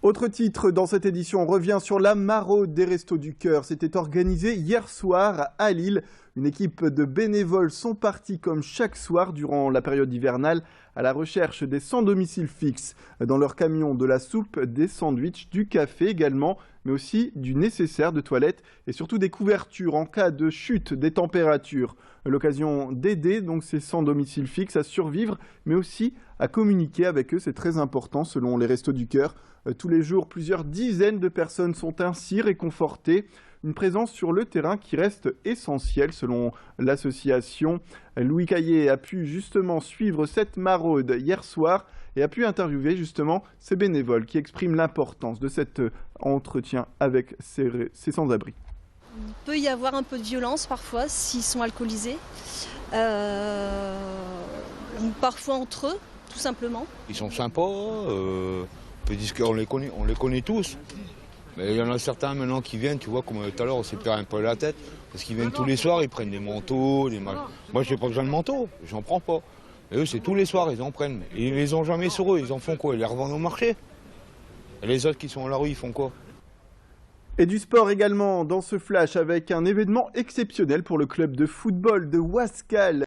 Autre titre dans cette édition, on revient sur la maraude des Restos du Cœur. C'était organisé hier soir à Lille. Une équipe de bénévoles sont partis comme chaque soir durant la période hivernale à la recherche des sans domicile fixe. Dans leur camion, de la soupe, des sandwichs, du café également, mais aussi du nécessaire de toilette et surtout des couvertures en cas de chute des températures. L'occasion d'aider donc ces sans domicile fixe à survivre, mais aussi à communiquer avec eux. C'est très important selon les Restos du Cœur. Tous les jours, plusieurs dizaines de personnes sont ainsi réconfortées. Une présence sur le terrain qui reste essentielle selon l'association. Louis Caillé a pu justement suivre cette maraude hier soir et a pu interviewer justement ces bénévoles qui expriment l'importance de cet entretien avec ces sans-abri. Il peut y avoir un peu de violence parfois s'ils sont alcoolisés, ou parfois entre eux, tout simplement. Ils sont sympas, on les connaît tous. Mais il y en a certains maintenant qui viennent, tu vois, comme tout à l'heure on s'est pris un peu la tête, parce qu'ils viennent tous les soirs, ils prennent des manteaux, Moi j'ai pas besoin de manteau, j'en prends pas. Et eux c'est tous les soirs, ils en prennent. Et ils les ont jamais sur eux, ils en font quoi? Ils les revendent au marché. Et les autres qui sont à la rue, ils font quoi? Et du sport également dans ce flash avec un événement exceptionnel pour le club de football de Wascal.